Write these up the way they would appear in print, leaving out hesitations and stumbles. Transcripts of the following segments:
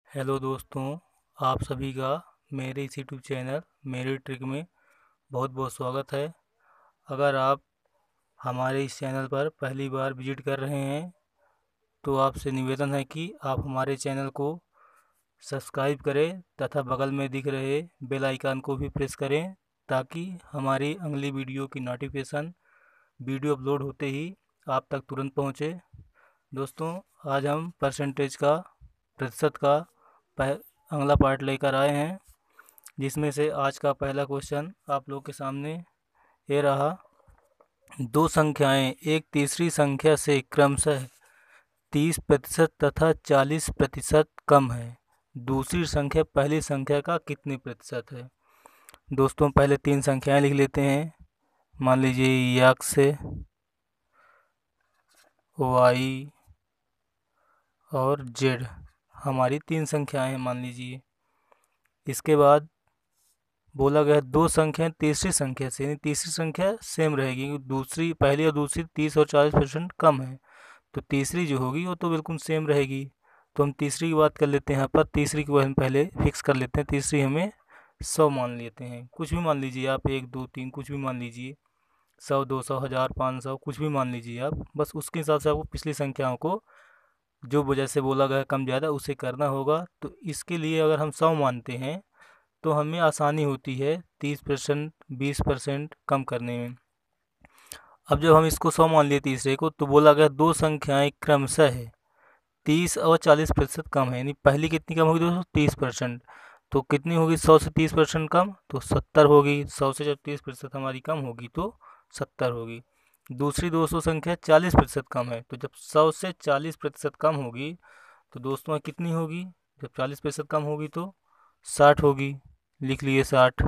Hello दोस्तों, आप सभी का मेरे इस यूट्यूब चैनल मेरी ट्रिक में बहुत बहुत स्वागत है। अगर आप हमारे इस चैनल पर पहली बार विजिट कर रहे हैं तो आपसे निवेदन है कि आप हमारे चैनल को सब्सक्राइब करें तथा बगल में दिख रहे बेल आइकन को भी प्रेस करें ताकि हमारी अगली वीडियो की नोटिफिकेशन वीडियो अपलोड होते ही आप तक तुरंत पहुंचे। दोस्तों, आज हम परसेंटेज का प्रतिशत का अगला पार्ट लेकर आए हैं, जिसमें से आज का पहला क्वेश्चन आप लोग के सामने ये रहा। दो संख्याएं एक तीसरी संख्या से क्रमशः 30% तथा 40% कम है। दूसरी संख्या पहली संख्या का कितने प्रतिशत है? दोस्तों, पहले तीन संख्याएं लिख लेते हैं। मान लीजिए x y और z हमारी तीन संख्याएं हैं, मान लीजिए। इसके बाद बोला गया दो संख्याएं तीसरी संख्या से, यानी तीसरी संख्या सेम रहेगी, दूसरी पहली और दूसरी 30 और 40% कम है, तो तीसरी जो होगी वो तो बिल्कुल सेम रहेगी। तो हम तीसरी की बात कर लेते हैं। यहाँ पर तीसरी की हम पहले फिक्स कर लेते हैं। तीसरी हमें 100 मान लेते हैं, कुछ भी मान लीजिए आप, 1 2 3 कुछ भी मान लीजिए, 100 200 1000 500 कुछ भी मान लीजिए आप। बस उसके हिसाब से आपको पिछली संख्याओं को जो वजह से बोला गया कम ज़्यादा उसे करना होगा। तो इसके लिए अगर हम 100 मानते हैं तो हमें आसानी होती है 30% 20% कम करने में। अब जब हम इसको 100 मान लिए तीसरे को, तो बोला गया दो संख्याएं क्रमशः है 30 और 40% कम है, यानी पहली कितनी कम होगी दोस्तों? 30%। तो कितनी होगी 100 से 30% कम? तो 70 होगी। 100 से जब 30% हमारी कम होगी तो 70 होगी। दूसरी दोस्तों संख्या 40% कम है, तो जब 100 से 40% कम होगी तो दोस्तों कितनी होगी? जब 40% कम होगी तो 60 होगी। लिख लिए 60।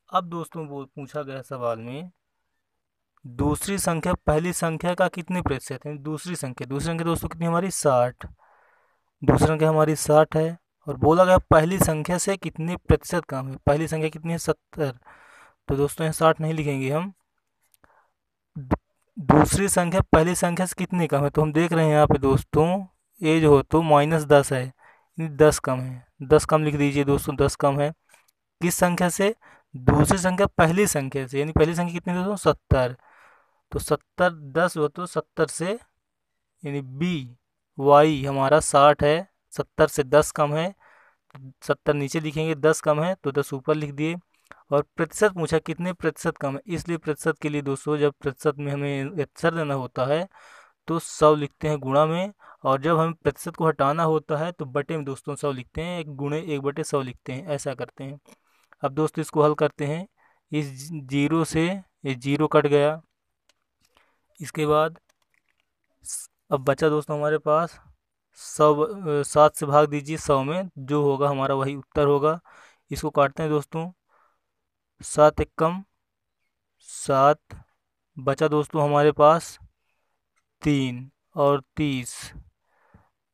अब दोस्तों वो पूछा गया सवाल में दूसरी संख्या पहली संख्या का कितने प्रतिशत है? दूसरी संख्या दोस्तों कितनी हमारी? 60। दूसरी संख्या हमारी 60 है और बोला गया पहली संख्या से कितने प्रतिशत कम है। पहली संख्या कितनी है? 70। तो दोस्तों यहाँ 60 नहीं लिखेंगे हम। दूसरी संख्या पहली संख्या से कितनी कम है? तो हम देख रहे हैं यहाँ पे दोस्तों, ये जो हो तो -10 है, 10 कम है। 10 कम लिख दीजिए दोस्तों, 10 कम है किस संख्या से? दूसरी संख्या पहली संख्या से, यानी पहली संख्या कितनी दोस्तों? 70। तो 70 10 हो तो 70 से, यानी बी वाई हमारा 60 है, 70 से 10 कम है। 70 नीचे लिखेंगे, 10 कम है तो 10 ऊपर लिख दिए। और प्रतिशत पूछा कितने प्रतिशत कम है, इसलिए प्रतिशत के लिए दोस्तों जब प्रतिशत में हमें अक्षर देना होता है तो 100 लिखते हैं गुणा में, और जब हमें प्रतिशत को हटाना होता है तो बटे में दोस्तों 100 लिखते हैं, एक गुणे 1/100 लिखते हैं, ऐसा करते हैं। अब दोस्तों इसको हल करते हैं। इस जीरो से ये जीरो कट गया। इसके बाद अब बचा दोस्तों हमारे पास 100, 7 से भाग दीजिए 100 में, जो होगा हमारा वही उत्तर होगा। इसको काटते हैं दोस्तों, 7 एकम 7, बचा दोस्तों हमारे पास 3 और 30।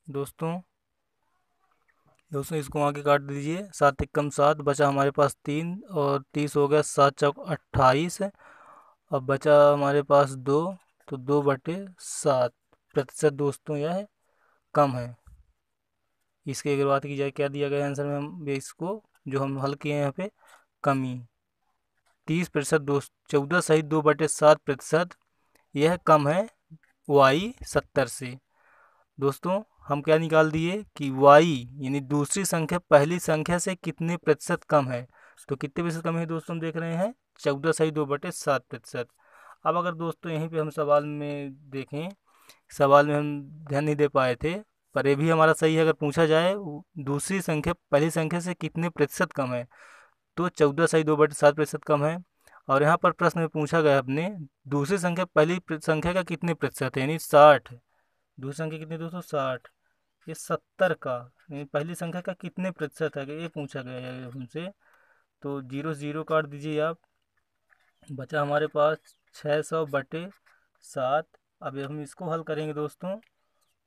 दोस्तों दोस्तों इसको आगे काट दीजिए, 7 एकम 7, बचा हमारे पास 3 और 30 हो गया, 7 चौक 28। अब बचा हमारे पास 2, तो 2/7 प्रतिशत दोस्तों यह कम है। इसकी अगर बात की जाए क्या दिया गया आंसर में, हम इसको जो हम हल किए हैं यहाँ पे, कमी 30% दोस्त 14 सहित 2/7% यह कम है वाई 70 से। दोस्तों हम क्या निकाल दिए कि वाई यानी दूसरी संख्या पहली संख्या से कितने प्रतिशत कम है। तो कितने प्रतिशत कम है दोस्तों? हम देख रहे हैं 14 सही 2/7%। अब अगर दोस्तों यहीं पे हम सवाल में देखें, सवाल में हम ध्यान नहीं दे पाए थे, पर ये भी हमारा सही है। अगर पूछा जाए दूसरी संख्या पहली संख्या से कितने प्रतिशत कम है, तो 14 सही 2/7% कम है। और यहाँ पर प्रश्न में पूछा गया अपने दूसरी संख्या पहली संख्या का कितने प्रतिशत है, यानी 60। दूसरी संख्या कितनी दोस्तों? 60। ये 70 का, यानी पहली संख्या का कितने प्रतिशत है, ये पूछा गया है हमसे। तो 0 0 काट दीजिए आप, बचा हमारे पास 600/7। अब हम इसको हल करेंगे दोस्तों,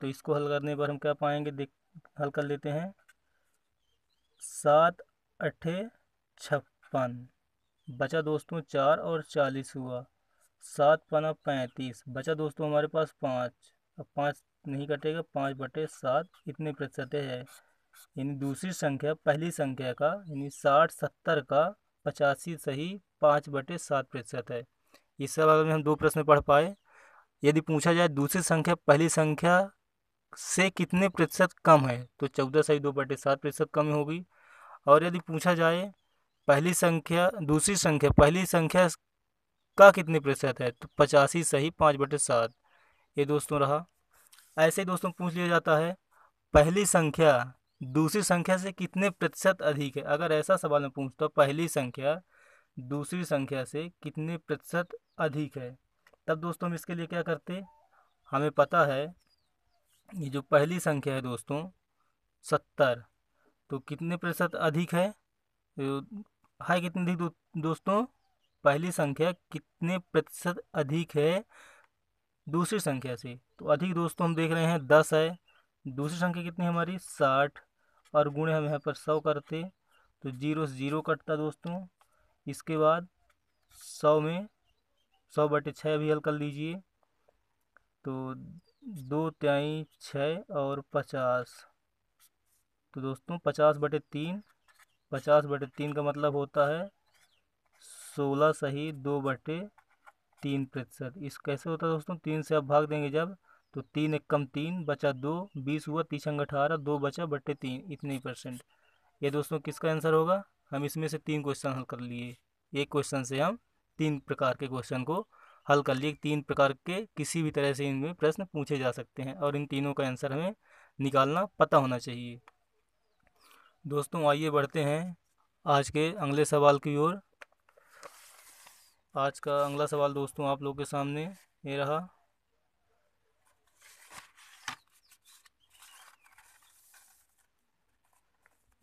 तो इसको हल करने पर हम क्या पाएंगे, देख हल कर लेते हैं। 7 8 56, बचा दोस्तों 4 और 40 हुआ, 7 पना 35, बचा दोस्तों हमारे पास 5। अब 5 नहीं कटेगा, 5/7 इतने प्रतिशत है। यानी दूसरी संख्या पहली संख्या का यानी 60 70 का 85 सही 5/7% है। इस सवाल में हम 2 प्रश्न पढ़ पाए। यदि पूछा जाए दूसरी संख्या पहली संख्या से कितने प्रतिशत कम है तो 14 सही 2/7% कम होगी। और यदि पूछा जाए पहली संख्या दूसरी संख्या पहली संख्या का कितने प्रतिशत है तो 85 सही 5/7। ये दोस्तों रहा। ऐसे ही दोस्तों पूछ लिया जाता है पहली संख्या दूसरी संख्या से कितने प्रतिशत अधिक है। अगर ऐसा सवाल मैं पूछता हूँ पहली संख्या दूसरी संख्या से कितने प्रतिशत अधिक है, तब दोस्तों हम इसके लिए क्या करते, हमें पता है ये जो पहली संख्या है दोस्तों 70, तो कितने प्रतिशत अधिक है, है कितनी अधिक दोस्तों, पहली संख्या कितने प्रतिशत अधिक है दूसरी संख्या से। तो अधिक दोस्तों हम देख रहे हैं 10 है, दूसरी संख्या कितनी हमारी 60, और गुणे हम यहाँ पर 100 करते तो 0 से 0 कटता दोस्तों। इसके बाद 100 में 100/6 भी हल कर लीजिए तो 2 तिहाई 6 और 50, तो दोस्तों 50/3, 50/3 का मतलब होता है 16 सही 2/3%। इस कैसे होता है दोस्तों, 3 से आप भाग देंगे जब तो 3 एकम 3 बचा 2, 20 हुआ 30 अंग 18, 2 बचा/3, इतने ही %। ये दोस्तों किसका आंसर होगा, हम इसमें से 3 क्वेश्चन हल कर लिए। एक क्वेश्चन से हम 3 प्रकार के क्वेश्चन को हल कर लिए। 3 प्रकार के किसी भी तरह से इनमें प्रश्न पूछे जा सकते हैं और इन तीनों का आंसर हमें निकालना पता होना चाहिए। दोस्तों आइए बढ़ते हैं आज के अगले सवाल की ओर। आज का अगला सवाल दोस्तों आप लोगों के सामने ये रहा।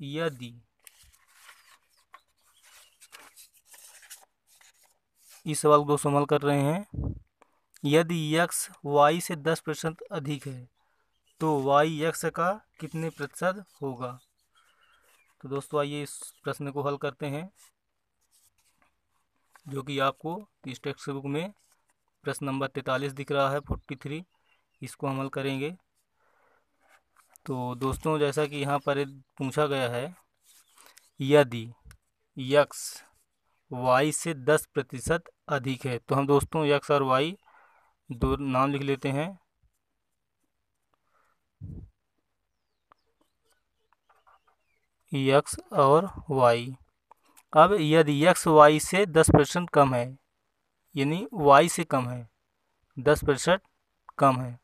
यदि इस सवाल को दोस्तों हल कर रहे हैं, यदि x y से 10% अधिक है तो y x का कितने प्रतिशत होगा। तो दोस्तों आइए इस प्रश्न को हल करते हैं, जो कि आपको इस टेक्स्ट बुक में प्रश्न नंबर 43 दिख रहा है 43, इसको हम हल करेंगे। तो दोस्तों जैसा कि यहाँ पर पूछा गया है, यदि x y से 10% अधिक है, तो हम दोस्तों x और y दो नाम लिख लेते हैं। x और y। अब यदि x y से 10% कम है, यानी y से कम है, 10% कम है,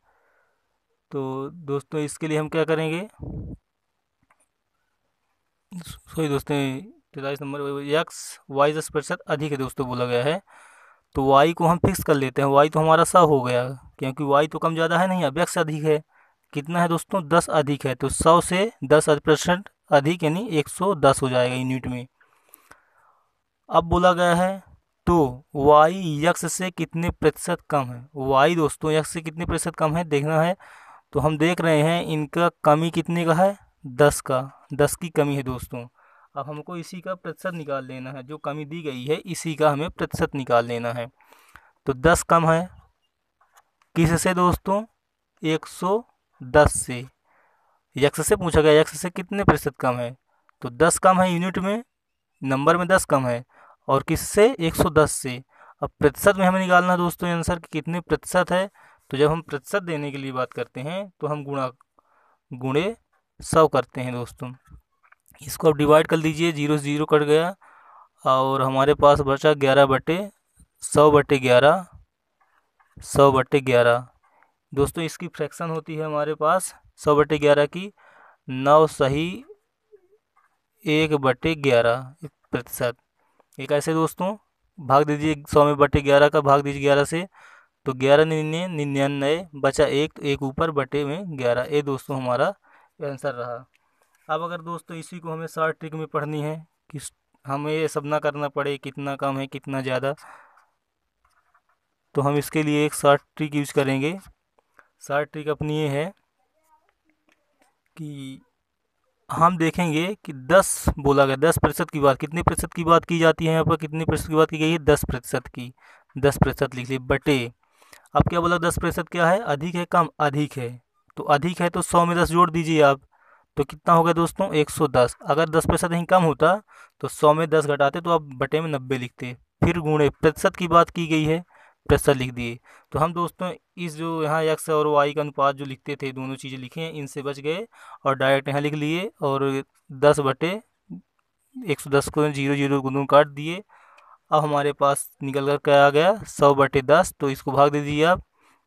तो दोस्तों इसके लिए हम क्या करेंगे, सॉरी दोस्तों 43 नंबर, x y 10% अधिक है दोस्तों बोला गया है, तो y को हम फिक्स कर लेते हैं। y तो हमारा 100 हो गया, क्योंकि y तो कम ज़्यादा है नहीं, अब x अधिक है, कितना है दोस्तों 10 अधिक है, तो 100 से 10% अधिक यानी 110 हो जाएगा यूनिट में। अब बोला गया है तो y x से कितने प्रतिशत कम है, y दोस्तों x से कितने प्रतिशत कम है देखना है। तो हम देख रहे हैं इनका कमी कितने का है, 10 का, 10 की कमी है दोस्तों। अब हमको इसी का प्रतिशत निकाल लेना है, जो कमी दी गई है इसी का हमें प्रतिशत निकाल लेना है। तो 10 कम है किससे दोस्तों, 110 से। x से पूछा गया x से कितने प्रतिशत कम है, तो 10 कम है यूनिट में, नंबर में 10 कम है, और किससे 110 से। अब प्रतिशत में हमें निकालना है दोस्तों आंसर कि कितने प्रतिशत है। तो जब हम प्रतिशत देने के लिए बात करते हैं तो हम गुणे 100 करते हैं दोस्तों। इसको अब डिवाइड कर लीजिए, 0 से 0 कट गया और हमारे पास बचा 11/100/11, 100/11 दोस्तों। इसकी फ्रैक्शन होती है हमारे पास 100/11 की 9 सही 1/11%। एक ऐसे दोस्तों भाग दीजिए 100/11 का भाग दीजिए 11 से, तो 11 99 बचा 1, तो 1 ऊपर बटे में 11, ये दोस्तों हमारा आंसर रहा। अब अगर दोस्तों इसी को हमें शॉर्ट ट्रिक में पढ़नी है कि हमें ये सब ना करना पड़े कितना कम है कितना ज़्यादा, तो हम इसके लिए एक शॉर्ट ट्रिक यूज करेंगे। शॉर्ट ट्रिक अपनी ये है कि हम देखेंगे कि 10 बोला गया, 10% की बात, कितने प्रतिशत की बात की जाती है यहाँ पर, कितने प्रतिशत की बात की गई है, 10% की, 10% लिख ली बटे। अब क्या बोला 10% क्या है, अधिक है कम, अधिक है, तो अधिक है तो 100 में 10 जोड़ दीजिए आप, तो कितना हो गया दोस्तों 110। अगर 10% ही कम होता तो 100 में 10 घटाते तो आप बटे में 90 लिखते। फिर गुणे प्रतिशत की बात की गई है, प्रतिशत लिख दिए। तो हम दोस्तों इस जो यहाँ एक्स और वाई का अनुपात जो लिखते थे, दोनों चीज़ें लिखे हैं, इनसे बच गए और डायरेक्ट यहाँ लिख लिए और 10 बटे 110 को 0 0 गुणों काट दिए। अब हमारे पास निकल कर क्या आ गया 100/10। तो इसको भाग दे दीजिए आप,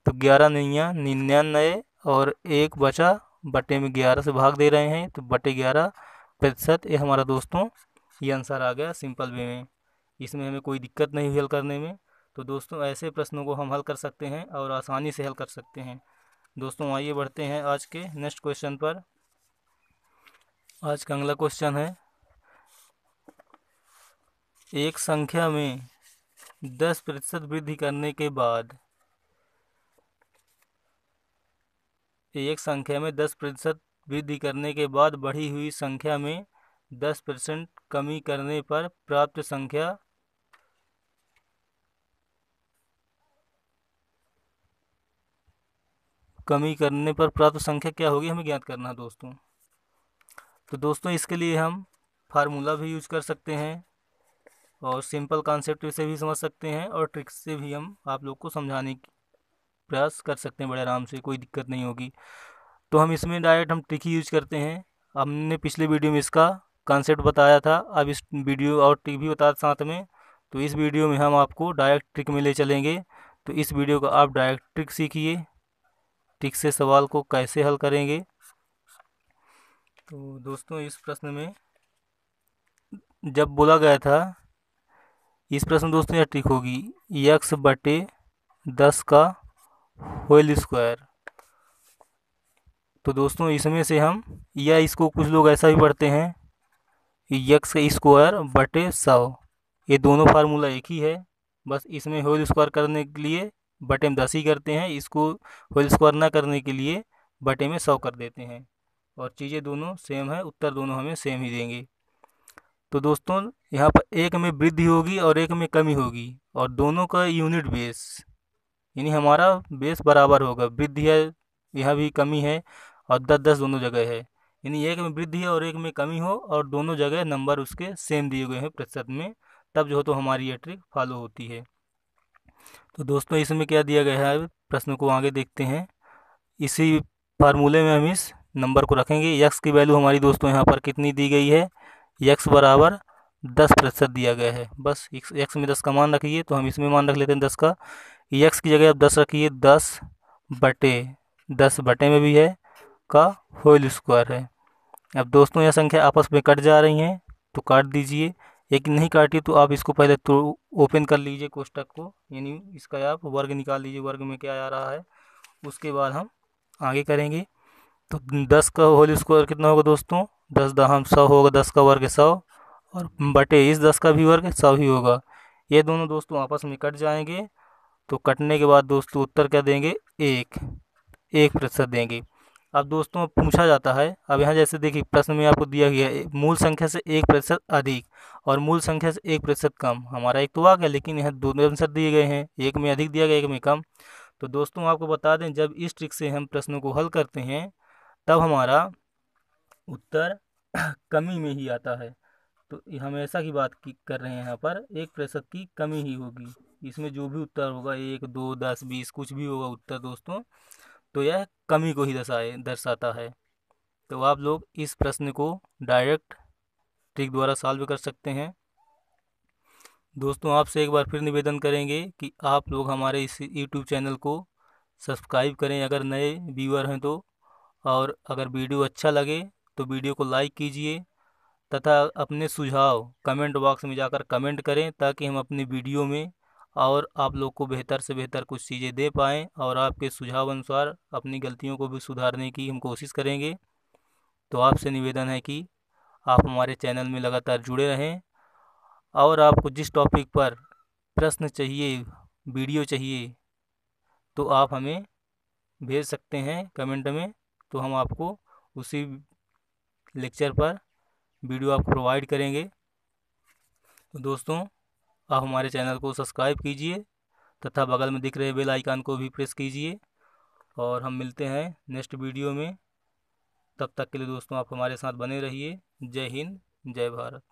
तो 11 नैया 99 और 1 बचा, बटे में 11 से भाग दे रहे हैं तो बटे 11%। ये हमारा दोस्तों ये आंसर आ गया सिंपल वे में। इसमें हमें कोई दिक्कत नहीं हुई हल करने में। तो दोस्तों ऐसे प्रश्नों को हम हल कर सकते हैं और आसानी से हल कर सकते हैं। दोस्तों आइए बढ़ते हैं आज के नेक्स्ट क्वेश्चन पर। आज का अगला क्वेश्चन है, एक संख्या में 10% वृद्धि करने के बाद, एक संख्या में 10% वृद्धि करने के बाद बढ़ी हुई संख्या में 10% कमी करने पर प्राप्त संख्या क्या होगी, हमें ज्ञात करना है दोस्तों। तो दोस्तों इसके लिए हम फार्मूला भी यूज कर सकते हैं और सिंपल कॉन्सेप्ट से भी समझ सकते हैं और ट्रिक्स से भी हम आप लोग को समझाने की प्रयास कर सकते हैं बड़े आराम से, कोई दिक्कत नहीं होगी। तो हम इसमें डायरेक्ट हम ट्रिक ही यूज करते हैं। हमने पिछले वीडियो में इसका कॉन्सेप्ट बताया था, अब इस वीडियो और ट्रिक भी बताया साथ में। तो इस वीडियो में हम आपको डायरेक्ट ट्रिक में ले चलेंगे। तो इस वीडियो का आप डायरेक्ट ट्रिक सीखिए, ट्रिक से सवाल को कैसे हल करेंगे। तो दोस्तों इस प्रश्न में जब बोला गया था, इस प्रश्न दोस्तों यह ट्रिक होगी, x/10 का होल स्क्वायर। तो दोस्तों इसमें से हम, या इसको कुछ लोग ऐसा भी पढ़ते हैं, x² / 100। ये दोनों फार्मूला एक ही है, बस इसमें होल स्क्वायर करने के लिए बटे में 10 ही करते हैं, इसको होल स्क्वायर ना करने के लिए बटे में 100 कर देते हैं। और चीज़ें दोनों सेम है, उत्तर दोनों हमें सेम ही देंगे। तो दोस्तों यहाँ पर एक में वृद्धि होगी और एक में कमी होगी, और दोनों का यूनिट बेस, यानी हमारा बेस बराबर होगा। वृद्धि है, यहाँ भी कमी है, और 10-10 दोनों जगह है, यानी एक में वृद्धि है और एक में कमी हो और दोनों जगह नंबर उसके सेम दिए गए हैं प्रतिशत में, तब जो हो तो हमारी ये ट्रिक फॉलो होती है। तो दोस्तों इसमें क्या दिया गया है, प्रश्न को आगे देखते हैं। इसी फार्मूले में हम इस नंबर को रखेंगे। यक्स की वैल्यू हमारी दोस्तों यहाँ पर कितनी दी गई है, यक्स बराबर 10% दिया गया है। बस यक्स में 10 का मान रखिए, तो हम इसमें मान रख लेते हैं 10 का। यक्स की जगह आप 10 रखिए, 10 बटे में भी है का होल स्क्वायर है। अब दोस्तों यह संख्या आपस में कट जा रही हैं, तो काट दीजिए। लेकिन नहीं काटी तो आप इसको पहले तो ओपन कर लीजिए कोष्टक को, यानी इसका आप वर्ग निकाल लीजिए, वर्ग में क्या आ रहा है, उसके बाद हम आगे करेंगे। तो 10 का होल स्क्वायर कितना होगा दोस्तों, 10 दहम 100 होगा, 10 का वर्ग 100, और बटे इस 10 का भी वर्ग 100 ही होगा। ये दोनों दोस्तों आपस में कट जाएंगे। तो कटने के बाद दोस्तों उत्तर क्या देंगे, 1% देंगे। अब दोस्तों पूछा जाता है, अब यहाँ जैसे देखिए प्रश्न में आपको दिया गया है मूल संख्या से 1% अधिक और मूल संख्या से 1% कम। हमारा एक तो आ गया, लेकिन यहाँ दोनों आंसर दिए गए हैं, एक में अधिक दिया गया, एक में कम। तो दोस्तों आपको बता दें, जब इस ट्रिक से हम प्रश्नों को हल करते हैं तब हमारा उत्तर कमी में ही आता है। तो हमेशा की बात कर रहे हैं, यहाँ पर 1% की कमी ही होगी। इसमें जो भी उत्तर होगा 1, 2, 10, 20 कुछ भी होगा उत्तर दोस्तों, तो यह कमी को ही दर्शाता है। तो आप लोग इस प्रश्न को डायरेक्ट ट्रिक द्वारा सॉल्व कर सकते हैं। दोस्तों आपसे एक बार फिर निवेदन करेंगे कि आप लोग हमारे इस यूट्यूब चैनल को सब्सक्राइब करें अगर नए व्यूअर हैं तो, और अगर वीडियो अच्छा लगे तो वीडियो को लाइक कीजिए, तथा अपने सुझाव कमेंट बॉक्स में जाकर कमेंट करें, ताकि हम अपनी वीडियो में और आप लोग को बेहतर से बेहतर कुछ चीज़ें दे पाएँ, और आपके सुझाव अनुसार अपनी गलतियों को भी सुधारने की हम कोशिश करेंगे। तो आपसे निवेदन है कि आप हमारे चैनल में लगातार जुड़े रहें, और आपको जिस टॉपिक पर प्रश्न चाहिए, वीडियो चाहिए, तो आप हमें भेज सकते हैं कमेंट में, तो हम आपको उसी लेक्चर पर वीडियो आपको प्रोवाइड करेंगे। तो दोस्तों आप हमारे चैनल को सब्सक्राइब कीजिए तथा बगल में दिख रहे बेल आइकन को भी प्रेस कीजिए, और हम मिलते हैं नेक्स्ट वीडियो में। तब तक के लिए दोस्तों आप हमारे साथ बने रहिए। जय हिंद, जय भारत।